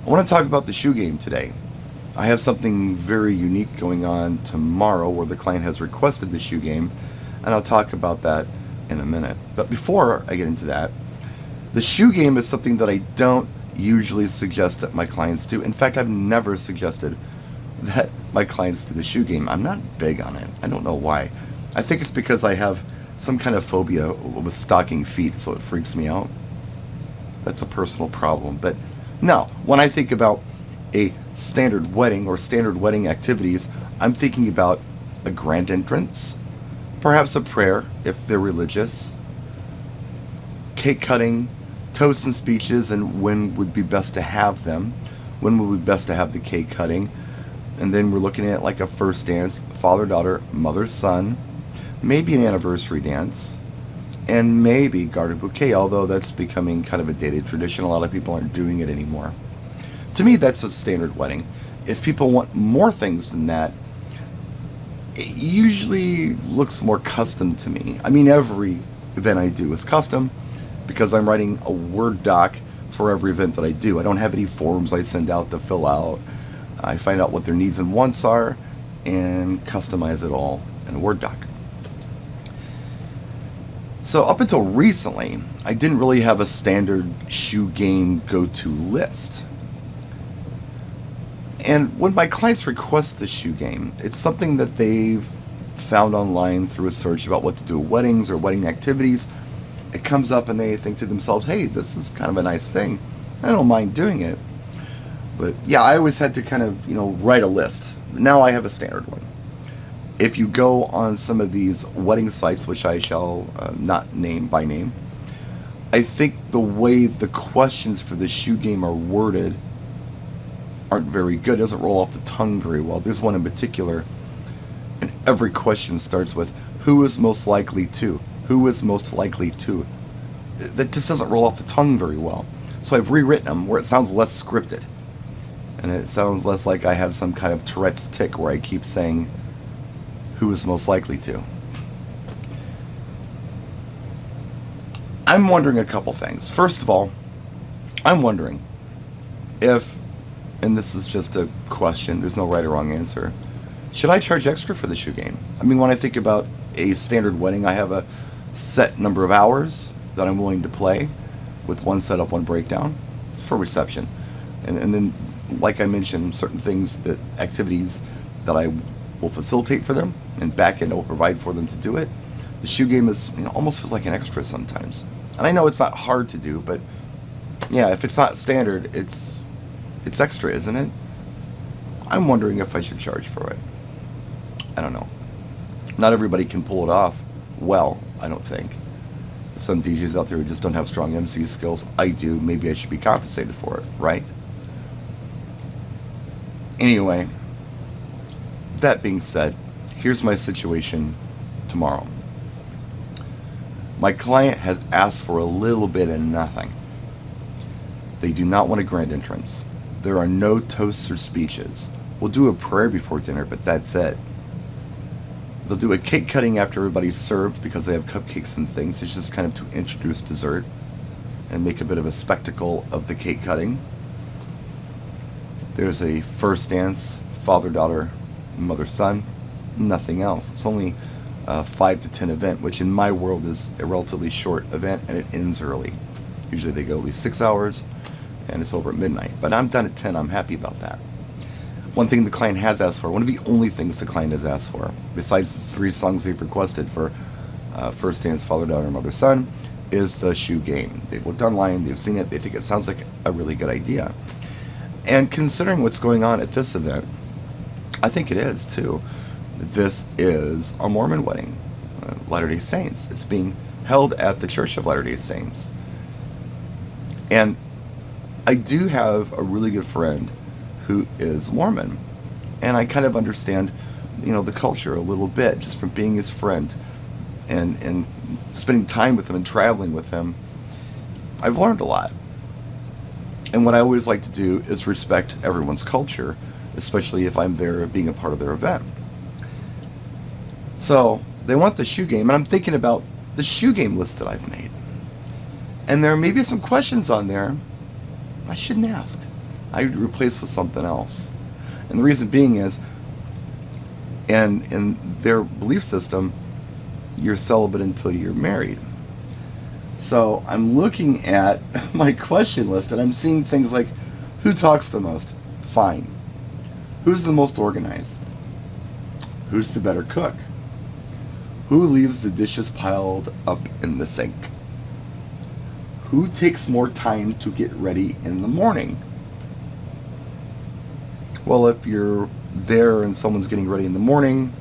I want to talk about the shoe game today. I have something very unique going on tomorrow where the client has requested the shoe game, and I'll talk about that in a minute. But before I get into that, the shoe game is something that I don't usually suggest that my clients do. In fact, I've never suggested that my clients do the shoe game. I'm not big on it. I don't know why. I think it's because I have some kind of phobia with stocking feet, so it freaks me out. That's a personal problem. But no, when I think about a standard wedding or standard wedding activities, I'm thinking about a grand entrance, perhaps a prayer if they're religious, cake cutting, toasts and speeches, and when would be best to have them, when would be best to have the cake cutting, and then we're looking at like a first dance, father-daughter, mother-son, maybe an anniversary dance, and maybe garden bouquet, although that's becoming kind of a dated tradition. A lot of people aren't doing it anymore. To me, that's a standard wedding. If people want more things than that, it usually looks more custom to me. I mean, every event I do is custom because I'm writing a Word doc for every event that I do. I don't have any forms I send out to fill out. I find out what their needs and wants are and customize it all in a Word doc. So up until recently, I didn't really have a standard shoe game go-to list. And when my clients request the shoe game, it's something that they've found online through a search about what to do at weddings or wedding activities. It comes up and they think to themselves, hey, this is kind of a nice thing. I don't mind doing it. But yeah, I always had to kind of, write a list. Now I have a standard one. If you go on some of these wedding sites, which I shall not name by name, I think the way the questions for the shoe game are worded aren't very good. It doesn't roll off the tongue very well. There's one in particular, and every question starts with, who is most likely to? Who is most likely to? That just doesn't roll off the tongue very well. So I've rewritten them where it sounds less scripted. And it sounds less like I have some kind of Tourette's tick where I keep saying, who is most likely to? I'm wondering a couple things. First of all, I'm wondering if, and this is just a question, there's no right or wrong answer, should I charge extra for the shoe game? I mean, when I think about a standard wedding, I have a set number of hours that I'm willing to play with one setup, one breakdown. It's for reception. And then, like I mentioned, certain things, that activities that I will facilitate for them, and back end will provide for them to do it. The shoe game is almost feels like an extra sometimes. And I know it's not hard to do, but yeah, if it's not standard, it's extra, isn't it? I'm wondering if I should charge for it. I don't know. Not everybody can pull it off well, I don't think. Some DJs out there who just don't have strong MC skills. I do. Maybe I should be compensated for it, right? Anyway, that being said, here's my situation tomorrow. My client has asked for a little bit of nothing. They do not want a grand entrance. There are no toasts or speeches. We'll do a prayer before dinner, but that's it. They'll do a cake cutting after everybody's served because they have cupcakes and things. It's just kind of to introduce dessert and make a bit of a spectacle of the cake cutting. There's a first dance, father-daughter, mother-son, nothing else. It's only a 5 to 10 event, which in my world is a relatively short event, and it ends early. Usually they go at least 6 hours, and it's over at midnight. But I'm done at 10. I'm happy about that. One thing the client has asked for, one of the only things the client has asked for, besides the 3 songs they've requested for first dance, father-daughter, mother-son, is the shoe game. They've looked online, they've seen it, they think it sounds like a really good idea. And considering what's going on at this event, I think it is too. This is a Mormon wedding, Latter-day Saints. It's being held at the Church of Latter-day Saints. And I do have a really good friend who is Mormon, and I kind of understand, the culture a little bit just from being his friend and spending time with him and traveling with him. I've learned a lot. And what I always like to do is respect everyone's culture, especially if I'm there being a part of their event. So they want the shoe game, and I'm thinking about the shoe game list that I've made. And there may be some questions on there I shouldn't ask. I'd replace with something else. And the reason being is, and in their belief system, you're celibate until you're married. So I'm looking at my question list and I'm seeing things like, who talks the most? Fine. Who's the most organized? Who's the better cook? Who leaves the dishes piled up in the sink? Who takes more time to get ready in the morning? Well, if you're there and someone's getting ready in the morning,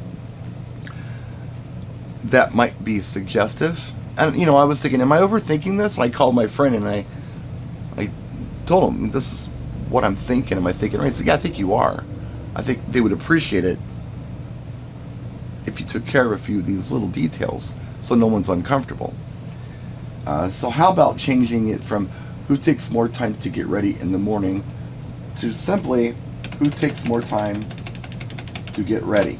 that might be suggestive. And, I was thinking, am I overthinking this? And I called my friend and I told him, this is what I'm thinking. Am I thinking right? He said, yeah, I think you are. I think they would appreciate it if you took care of a few of these little details so no one's uncomfortable. So how about changing it from who takes more time to get ready in the morning to simply who takes more time to get ready?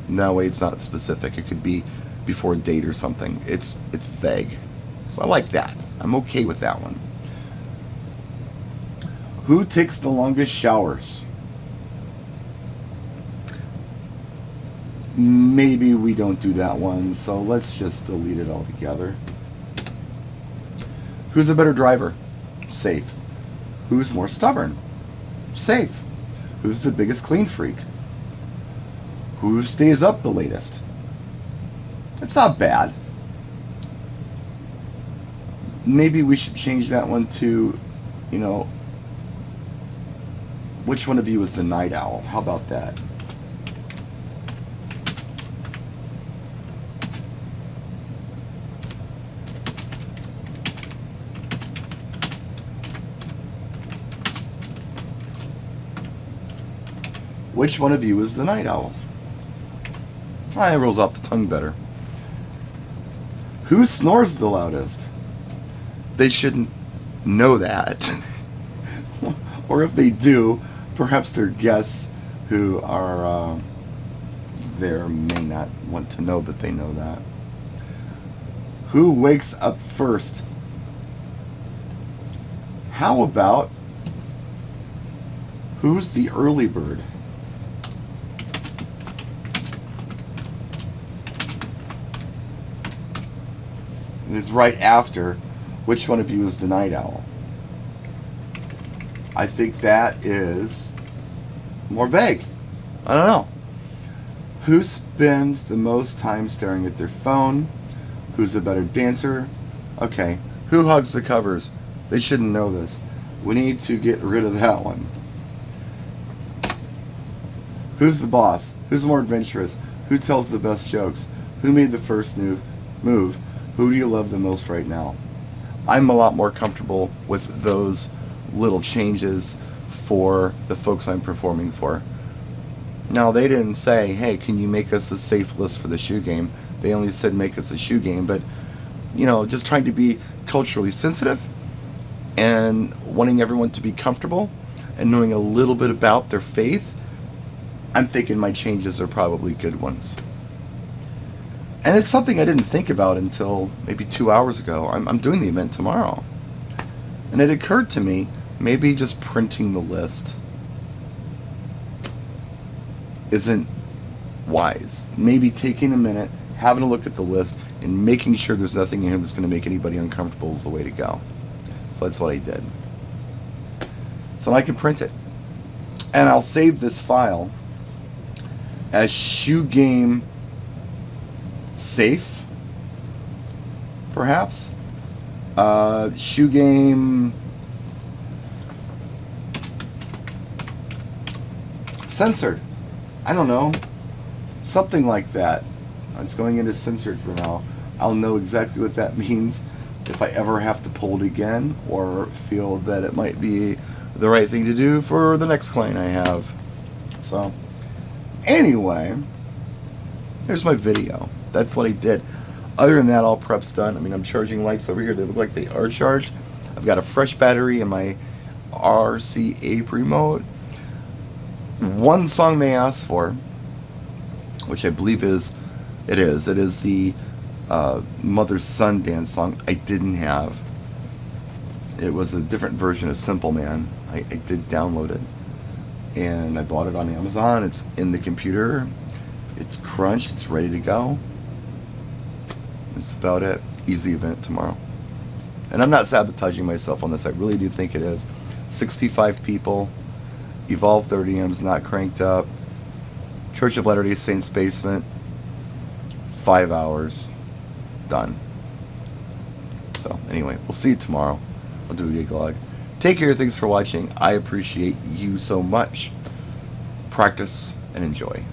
No way, it's not specific. It could be before a date or something. It's vague. So I like that. I'm okay with that one. Who takes the longest showers? Maybe we don't do that one, so let's just delete it altogether. Who's a better driver? Safe. Who's more stubborn? Safe. Who's the biggest clean freak? Who stays up the latest? It's not bad. Maybe we should change that one to, which one of you is the night owl? How about that? Which one of you is the night owl? It rolls off the tongue better. Who snores the loudest? They shouldn't know that. Or if they do, perhaps their guests who are there may not want to know that they know that. Who wakes up first? How about who's the early bird? It's right after which one of you is the night owl. I think that is more vague. I don't know. Who spends the most time staring at their phone? Who's a better dancer? Okay. Who hugs the covers? They shouldn't know this. We need to get rid of that one. Who's the boss? Who's more adventurous? Who tells the best jokes? Who made the first move? Who do you love the most right now? I'm a lot more comfortable with those little changes for the folks I'm performing for. Now, they didn't say, hey, can you make us a safe list for the shoe game? They only said make us a shoe game, but, just trying to be culturally sensitive and wanting everyone to be comfortable and knowing a little bit about their faith, I'm thinking my changes are probably good ones. And it's something I didn't think about until maybe 2 hours ago. I'm doing the event tomorrow. And it occurred to me, maybe just printing the list isn't wise. Maybe taking a minute, having a look at the list, and making sure there's nothing in here that's going to make anybody uncomfortable is the way to go. So that's what I did. So now I can print it. And I'll save this file as shoe game safe, perhaps. Shoe game censored. I don't know. Something like that. It's going into censored for now. I'll know exactly what that means if I ever have to pull it again or feel that it might be the right thing to do for the next client I have. So, anyway, there's my video. That's what I did. Other than that, all prep's done. I mean, I'm charging lights over here. They look like they are charged. I've got a fresh battery in my RCA remote. One song they asked for, which I believe it is the Mother's Son dance song I didn't have. It was a different version of Simple Man. I did download it, and I bought it on Amazon. It's in the computer. It's crunched. It's ready to go. That's about it. Easy event tomorrow. And I'm not sabotaging myself on this. I really do think it is. 65 people. Evolve 30M's not cranked up. Church of Latter-day Saints basement. 5 hours. Done. So anyway, we'll see you tomorrow. I'll do a gig log. Take care. Thanks for watching. I appreciate you so much. Practice and enjoy.